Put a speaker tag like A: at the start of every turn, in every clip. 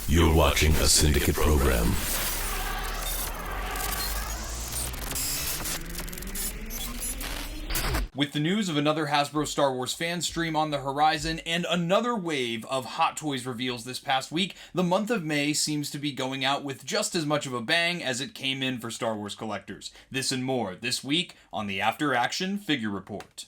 A: You're watching a Syndicate program.
B: With the news of another Hasbro Star Wars Fanstream on the horizon and another wave of Hot Toys reveals this past week, the month of May seems to be going out with just as much of a bang as it came in for Star Wars collectors. This and more this week on the After Action Figure Report.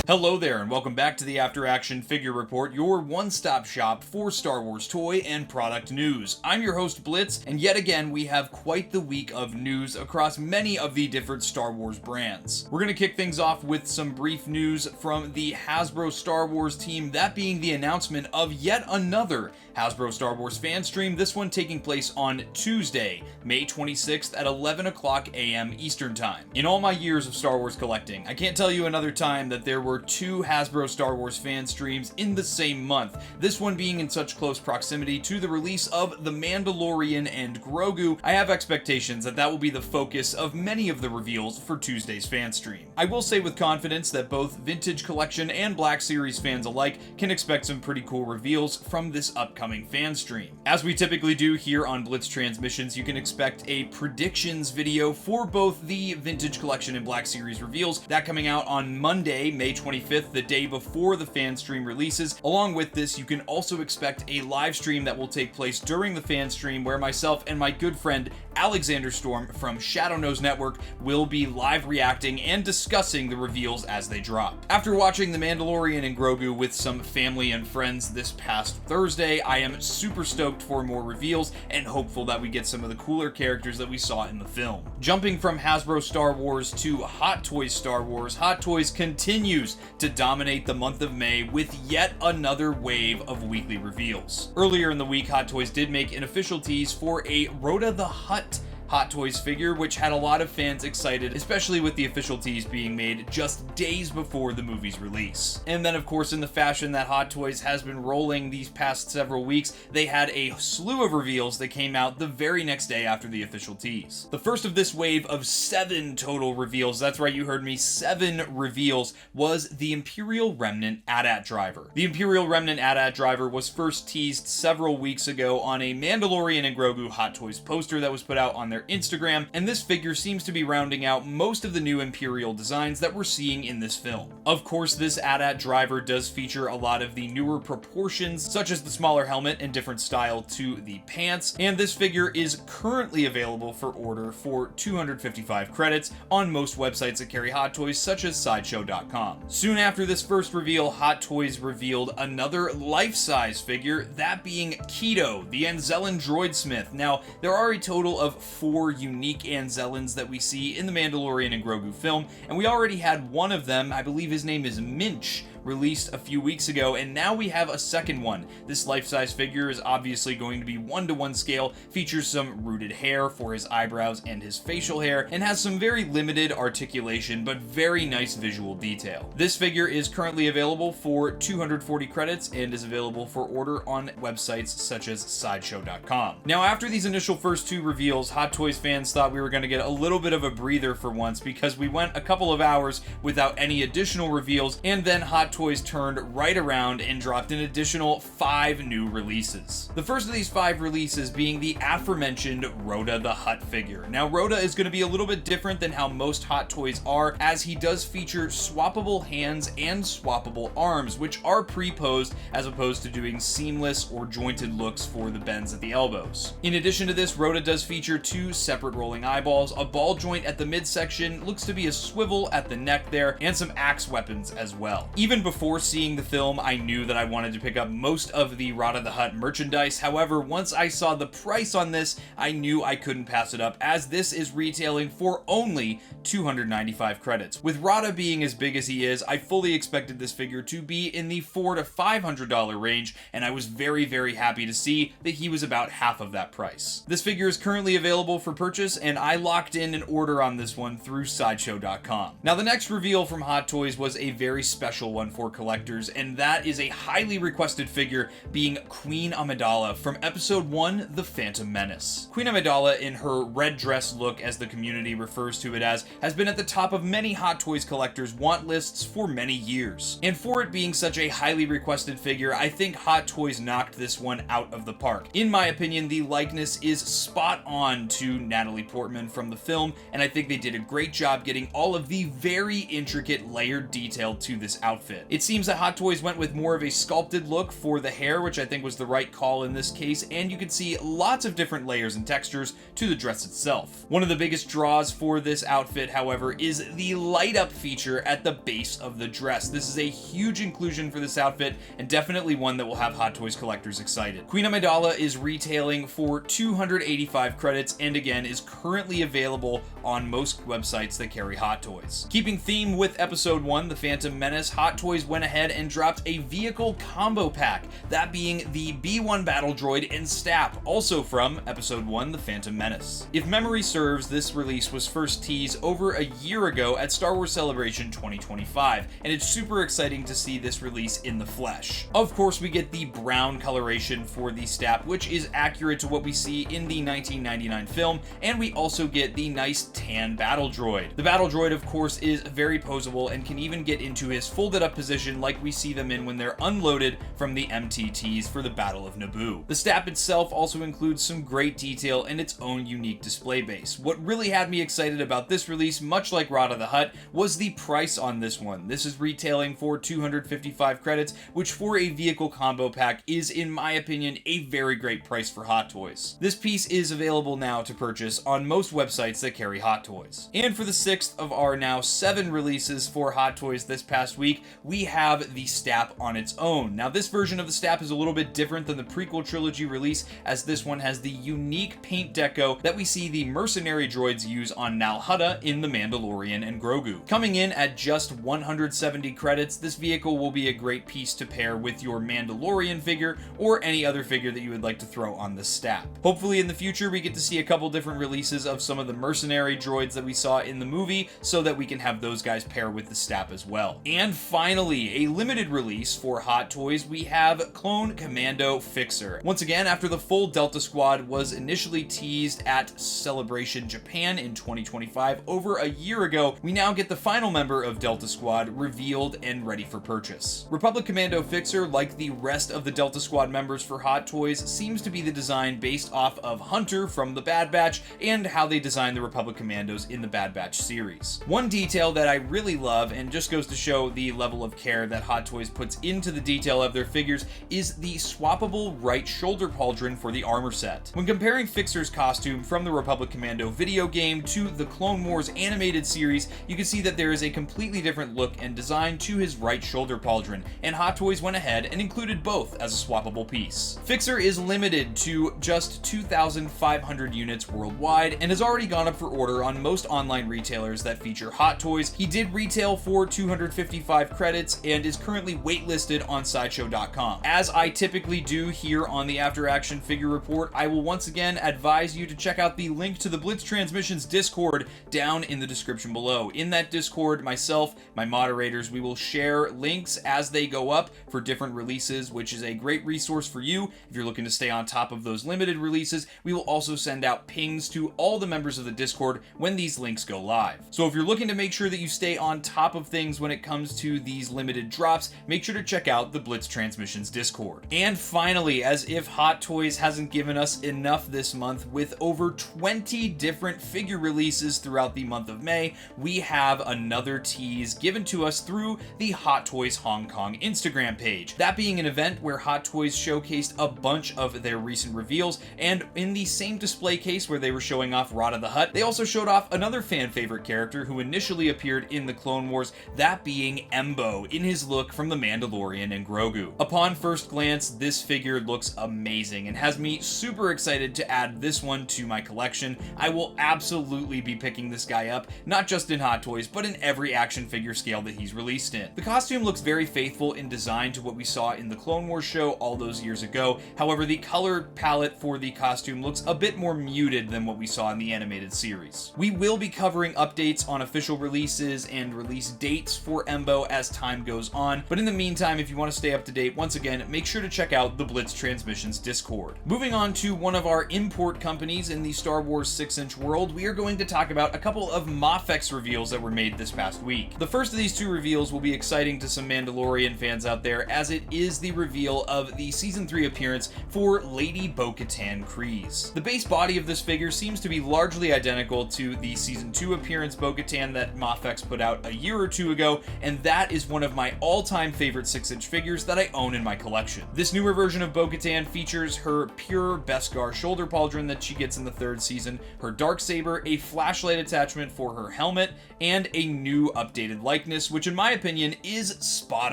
B: Hello there, and welcome back to the After Action Figure Report, your one-stop shop for Star Wars toy and product news. I'm your host, Blitz, and yet again, we have quite the week of news across many of the different Star Wars brands. We're going to kick things off with some brief news from the Hasbro Star Wars team, that being the announcement of yet another Hasbro Star Wars Fanstream, this one taking place on Tuesday, May 26th at 11 o'clock a.m. Eastern Time. In all my years of Star Wars collecting, I can't tell you another time that there were two Hasbro Star Wars Fanstreams in the same month, this one being in such close proximity to the release of The Mandalorian and Grogu. I have expectations that that will be the focus of many of the reveals for Tuesday's Fanstream. I will say with confidence that both Vintage Collection and Black Series fans alike can expect some pretty cool reveals from this upcoming Fanstream. As we typically do here on Blitz Transmissions, you can expect a predictions video for both the Vintage Collection and Black Series reveals, that coming out on Monday, May 25th, the day before the Fanstream releases. Along with this, you can also expect a live stream that will take place during the Fanstream where myself and my good friend Alexander Storm from Shadowknow's Network will be live reacting and discussing the reveals as they drop. After watching The Mandalorian and Grogu with some family and friends this past Thursday, I am super stoked for more reveals and hopeful that we get some of the cooler characters that we saw in the film. Jumping from Hasbro Star Wars to Hot Toys Star Wars, Hot Toys continues to dominate the month of May with yet another wave of weekly reveals. Earlier in the week, Hot Toys did make an official tease for a Rhoda the Hutt Hot Toys figure, which had a lot of fans excited, especially with the official tease being made just days before the movie's release. And then, of course, in the fashion that Hot Toys has been rolling these past several weeks, they had a slew of reveals that came out the very next day after the official tease. The first of this wave of 7 total reveals, that's right, you heard me, 7 reveals, was the Imperial Remnant AT-AT driver. The Imperial Remnant AT-AT driver was first teased several weeks ago on a Mandalorian and Grogu Hot Toys poster that was put out on their Instagram, and this figure seems to be rounding out most of the new Imperial designs that we're seeing in this film. Of course, this AT-AT driver does feature a lot of the newer proportions, such as the smaller helmet and different style to the pants, and this figure is currently available for order for 255 credits on most websites that carry Hot Toys, such as Sideshow.com. Soon after this first reveal, Hot Toys revealed another life-size figure, that being Keto, the Anzellan droidsmith. Now, there are a total of 4 unique Anzellans that we see in the Mandalorian and Grogu film, and we already had one of them, I believe his name is Minch, released a few weeks ago, and now we have a second one. This life-size figure is obviously going to be 1-to-1 scale, features some rooted hair for his eyebrows and his facial hair, and has some very limited articulation but very nice visual detail. This figure is currently available for 240 credits and is available for order on websites such as Sideshow.com. Now, after these initial first 2 reveals, Hot Toys fans thought we were going to get a little bit of a breather for once, because we went a couple of hours without any additional reveals, and then Hot Toys turned right around and dropped an additional 5 new releases. The first of these 5 releases being the aforementioned Rhoda the Hutt figure. Now, Rhoda is going to be a little bit different than how most Hot Toys are, as he does feature swappable hands and swappable arms, which are pre-posed as opposed to doing seamless or jointed looks for the bends at the elbows. In addition to this, Rhoda does feature 2 separate rolling eyeballs, a ball joint at the midsection, looks to be a swivel at the neck there, and some axe weapons as well. Even before seeing the film, I knew that I wanted to pick up most of the Rhoda the Hutt merchandise. However, once I saw the price on this, I knew I couldn't pass it up, as this is retailing for only 295 credits. With Rhoda being as big as he is, I fully expected this figure to be in the $400 to $500 range, and I was very, very happy to see that he was about half of that price. This figure is currently available for purchase, and I locked in an order on this one through Sideshow.com. Now, the next reveal from Hot Toys was a very special one for collectors, and that is a highly requested figure being Queen Amidala from Episode 1, The Phantom Menace. Queen Amidala, in her red dress look, as the community refers to it as, has been at the top of many Hot Toys collectors' want lists for many years. And for it being such a highly requested figure, I think Hot Toys knocked this one out of the park. In my opinion, the likeness is spot on to Natalie Portman from the film, and I think they did a great job getting all of the very intricate layered detail to this outfit. It seems that Hot Toys went with more of a sculpted look for the hair, which I think was the right call in this case, and you can see lots of different layers and textures to the dress itself. One of the biggest draws for this outfit, however, is the light up feature at the base of the dress. This is a huge inclusion for this outfit, and definitely one that will have Hot Toys collectors excited. Queen Amidala is retailing for 285 credits, and again is currently available on most websites that carry Hot Toys. Keeping theme with Episode 1, The Phantom Menace, Hot Toys went ahead and dropped a vehicle combo pack, that being the B-1 battle droid and Stap, also from Episode 1, The Phantom Menace. If memory serves, this release was first teased over a year ago at Star Wars Celebration 2025, and it's super exciting to see this release in the flesh. Of course, we get the brown coloration for the Stap, which is accurate to what we see in the 1999 film, and we also get the nice tan battle droid. The battle droid, of course, is very posable and can even get into his folded up position like we see them in when they're unloaded from the MTTs for the Battle of Naboo. The Stap itself also includes some great detail and its own unique display base. What really had me excited about this release, much like Rada the Hutt, was the price on this one. This is retailing for 255 credits, which for a vehicle combo pack is, in my opinion, a very great price for Hot Toys. This piece is available now to purchase on most websites that carry Hot Toys. And for the 6th of our now 7 releases for Hot Toys this past week, we have the Stap on its own. Now, this version of the Stap is a little bit different than the prequel trilogy release, as this one has the unique paint deco that we see the mercenary droids use on Nal Hutta in The Mandalorian and Grogu. Coming in at just 170 credits, this vehicle will be a great piece to pair with your Mandalorian figure or any other figure that you would like to throw on the Stap. Hopefully in the future we get to see a couple different releases of some of the mercenary droids that we saw in the movie, so that we can have those guys pair with the Stap as well. And finally, a limited release for Hot Toys, we have Clone Commando Fixer. Once again, after the full Delta Squad was initially teased at Celebration Japan in 2025 over a year ago, we now get the final member of Delta Squad revealed and ready for purchase. Republic Commando Fixer, like the rest of the Delta Squad members for Hot Toys, seems to be the design based off of Hunter from the Bad Batch and how they designed the Republic Commandos in the Bad Batch series. One detail that I really love, and just goes to show the level of care that Hot Toys puts into the detail of their figures, is the swappable right shoulder pauldron for the armor set. When comparing Fixer's costume from the Republic Commando video game to the Clone Wars animated series, you can see that there is a completely different look and design to his right shoulder pauldron, and Hot Toys went ahead and included both as a swappable piece. Fixer is limited to just 2,500 units worldwide and has already gone up for order on most online retailers that feature Hot Toys. He did retail for 255 credits and is currently waitlisted on Sideshow.com. As I typically do here on the After Action Figure Report, I will once again advise you to check out the link to the Blitz Transmissions Discord down in the description below. In that Discord, myself, my moderators, we will share links as they go up for different releases, which is a great resource for you if you're looking to stay on top of those limited releases. We will also send out pings to all the members of the Discord when these links go live. So if you're looking to make sure that you stay on top of things when it comes to these limited drops, make sure to check out the Blitz Transmissions Discord. And finally, as if Hot Toys hasn't given us enough this month, with over 20 different figure releases throughout the month of May, we have another tease given to us through the Hot Toys Hong Kong Instagram page. That being an event where Hot Toys showcased a bunch of their recent reveals, and in the same display case where they were showing off Rada the Hutt, they also showed off another fan favorite character who initially appeared in the Clone Wars, that being Embo, in his look from The Mandalorian and Grogu. Upon first glance, this figure looks amazing and has me super excited to add this one to my collection. I will absolutely be picking this guy up, not just in Hot Toys, but in every action figure scale that he's released in. The costume looks very faithful in design to what we saw in the Clone Wars show all those years ago. However, the color palette for the costume looks a bit more muted than what we saw in the animated series. series. We will be covering updates on official releases and release dates for Embo as time goes on, but in the meantime, if you want to stay up to date, once again, make sure to check out the Blitz Transmissions Discord. Moving on to one of our import companies in the Star Wars 6-inch world, we are going to talk about a couple of MAFEX reveals that were made this past week. The first of these two reveals will be exciting to some Mandalorian fans out there, as it is the reveal of the Season 3 appearance for Lady Bo-Katan Kryze. The base body of this figure seems to be largely identical to the Season 2 appearance Bo-Katan that MAFEX put out a year or two ago, and that is one of my all-time favorite 6-inch figures that I own in my collection. This newer version of Bo-Katan features her pure Beskar shoulder pauldron that she gets in the 3rd season, her darksaber, a flashlight attachment for her helmet, and a new updated likeness, which in my opinion is spot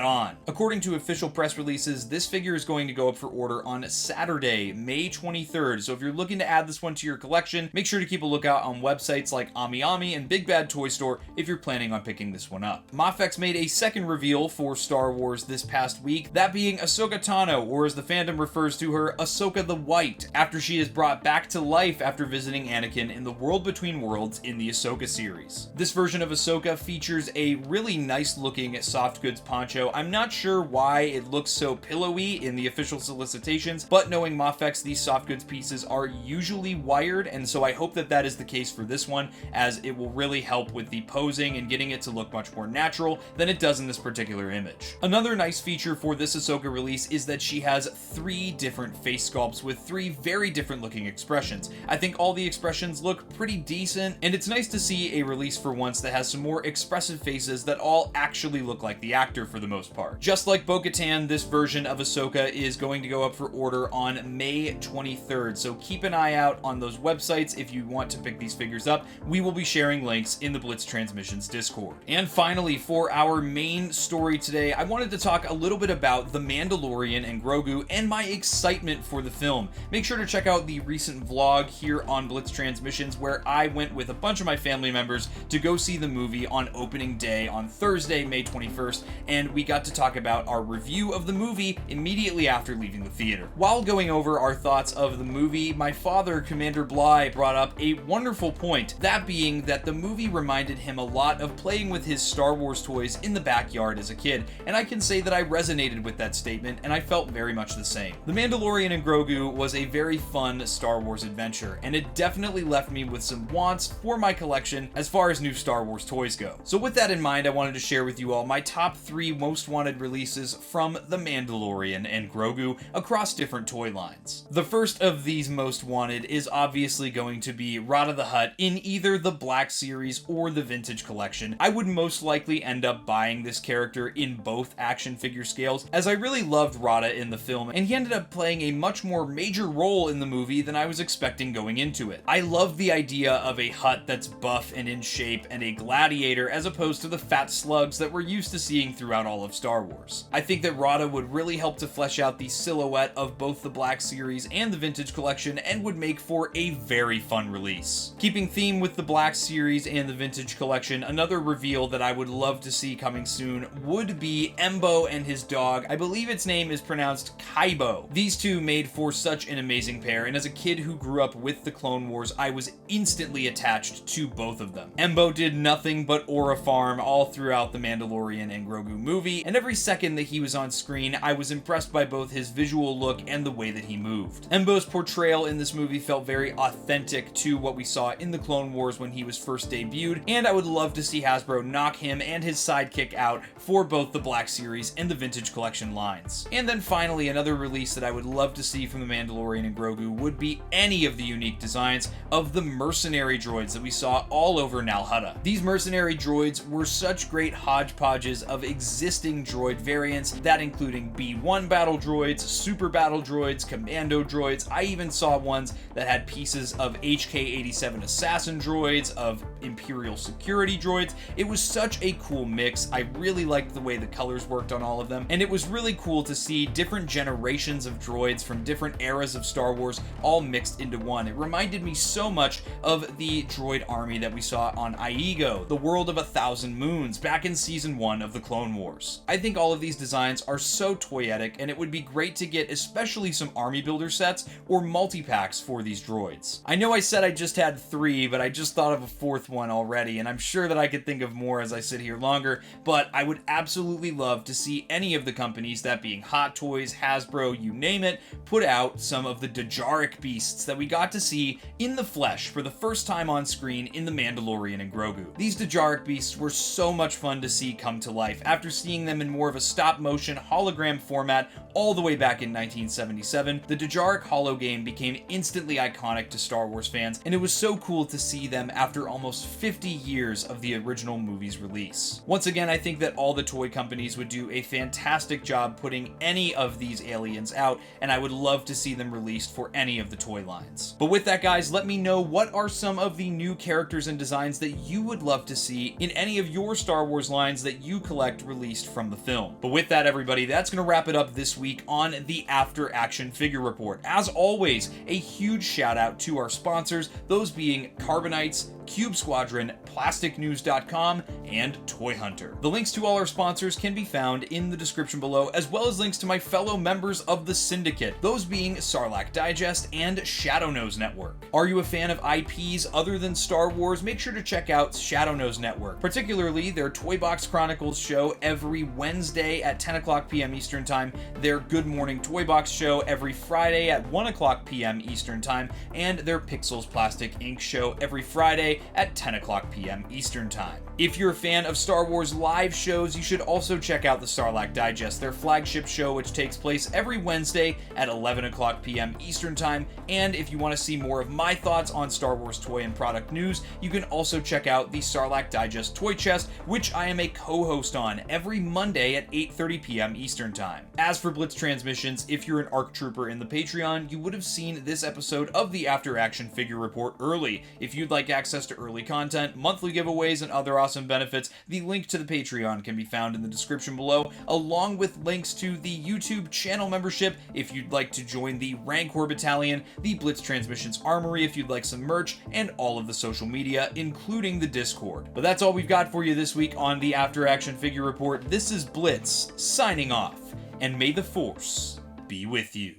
B: on. According to official press releases, this figure is going to go up for order on Saturday, May 23rd, so if you're looking to add this one to your collection, make sure to keep a lookout on websites like AmiAmi and Big Bad Toy Store if you're planning on picking this one up. MAFEX made a second reveal for Star Wars this past week, that being Ahsoka Tano, or as the fandom refers to her, Ahsoka the White, after she is brought back to life after visiting Anakin in the World Between Worlds in the Ahsoka series. This version of Ahsoka features a really nice looking soft goods poncho. I'm not sure why it looks so pillowy in the official solicitations, but knowing MAFEX, these soft goods pieces are usually wired, and so I hope that that is the case for this one, as it will really help with the posing and getting it to look much more natural than it does in this particular image. Another nice feature for this Ahsoka release is that she has 3 different face sculpts with 3 very different looking expressions. I think all the expressions look pretty decent, and it's nice to see a release for once that has some more expressive faces that all actually look like the actor for the most part. Just like Bo-Katan, this version of Ahsoka is going to go up for order on May 23rd, so keep an eye out on those websites if you want to pick these figures up. We will be sharing links in the Blitz Transmissions Discord. And finally, for our main story today, I wanted to talk a little bit about The Mandalorian and Grogu and my excitement for the film. Make sure to check out the recent vlog here on Blitz Transmissions where I went with a bunch of my family members to go see the movie on opening day on Thursday, May 21st, and we got to talk about our review of the movie immediately after leaving the theater. While going over our thoughts of the movie, my father, Commander Bly, brought up a wonderful point, that being that the movie reminded him a lot of playing with his Star Wars toys in the backyard as a kid, and I can say that I resonated with that statement, and I felt very much the same. The Mandalorian and Grogu was a very fun Star Wars adventure, and it definitely left me with some wants for my collection as far as new Star Wars toys go. So with that in mind, I wanted to share with you all my top 3 most wanted releases from The Mandalorian and Grogu across different toy lines. The first of these most wanted is obviously going to be Rada the Hutt in either the Black Series or the Vintage Collection. I would most likely end up buying this character in both action figure scales, as I really loved Rada in the film, and he ended up playing a much more major role in the movie than I was expecting going into it. I love the idea of a Hutt that's buff and in shape and a gladiator as opposed to the fat slugs that we're used to seeing throughout all of Star Wars. I think that Rada would really help to flesh out the silhouette of both the Black Series and the Vintage Collection and would make for a very fun release. Keeping theme with the Black Series and the Vintage Collection, another reveal that I would love to see coming soon would be Embo and his dog. I believe its name is pronounced Kaibo. These two made for such an amazing pair, and as a kid who grew up with the Clone Wars, I was instantly attached to both of them. Embo did nothing but aura farm all throughout the Mandalorian and Grogu movie, and every second that he was on screen, I was impressed by both his visual look and the way that he moved. Embo's portrayal in this movie felt very authentic to what we saw in the Clone Wars when he was first debuted, and I would love to see Hasbro knock him and his sidekick out for both the Black Series and the Vintage Collection lines. And then finally, another release that I would love to see from the Mandalorian and Grogu would be any of the unique designs of the mercenary droids that we saw all over Nal Hutta. These mercenary droids were such great hodgepodges of existing droid variants, that including B-1 battle droids, super battle droids, commando droids. I even saw ones that had pieces of HK-87 assassin droids, of Imperial security droids. It was such a cool mix. I really liked the way the colors worked on all of them, and it was really cool to see different generations of droids from different eras of Star Wars all mixed into one. It reminded me so much of the droid army that we saw on Iego, the world of 1,000 moons, back in season 1 of the Clone Wars. I think all of these designs are so toyetic, and it would be great to get especially some army builder sets or multi-packs for these droids. I know I said I just had 3, but I just thought of a 4th one already, and I'm sure that I could think of more as I sit here longer, but I would absolutely love to see any of the companies, that being Hot Toys, Hasbro, you name it, put out some of the Dajaric beasts that we got to see in the flesh for the first time on screen in The Mandalorian and Grogu. These Dajaric beasts were so much fun to see come to life after seeing them in more of a stop-motion hologram format all the way back in 1977. The Dajaric holo game became instantly iconic to Star Wars fans, and it was so cool to see them after almost 50 years of the original movie's release. Once again, I think that all the toy companies would do a fantastic job putting any of these aliens out, and I would love to see them released for any of the toy lines. But with that, guys, let me know what are some of the new characters and designs that you would love to see in any of your Star Wars lines that you collect released from the film. But with that, everybody, that's going to wrap it up this week on the After Action Figure Report. As always, a huge shout out to our sponsors, those being CARBONITES, Cube Squadron, PlasticNews.com, and Toy Hunter. The links to all our sponsors can be found in the description below, as well as links to my fellow members of the Syndicate, those being Sarlacc Digest and Shadownose Network. Are you a fan of IPs other than Star Wars? Make sure to check out Shadownose Network, particularly their Toy Box Chronicles show every Wednesday at 10 o'clock p.m. Eastern Time, their Good Morning Toy Box show every Friday at 1 o'clock p.m. Eastern Time, and their Pixels Plastic Inc. show every Friday at 10 o'clock p.m. Eastern Time. If you're a fan of Star Wars live shows, you should also check out the Sarlacc Digest, their flagship show, which takes place every Wednesday at 11 o'clock p.m. Eastern Time. And if you want to see more of my thoughts on Star Wars toy and product news, you can also check out the Sarlacc Digest Toy Chest, which I am a co-host on every Monday at 8:30 p.m. Eastern Time. As for Blitz Transmissions, if you're an ARC Trooper in the Patreon, you would have seen this episode of the After Action Figure Report early. If you'd like access to early content, monthly giveaways, and other awesome benefits, the link to the Patreon can be found in the description below, along with links to the YouTube channel membership if you'd like to join the Rancor Battalion, the Blitz Transmissions Armory if you'd like some merch, and all of the social media, including the Discord. But that's all we've got for you this week on the After Action Figure Report. This is Blitz, signing off, and may the Force be with you.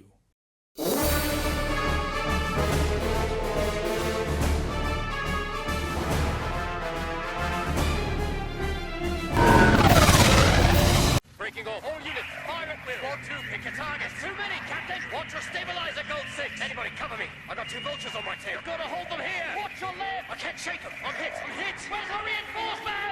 C: Breaking off. All units, fire at will. 1-2, pick your target. Too many, Captain. Watch your stabilizer, Gold 6. Anybody, cover me. I got 2 vultures on my tail. You've got to hold them here. Watch your left. I can't shake them. I'm hit. I'm hit. Where's our reinforcement?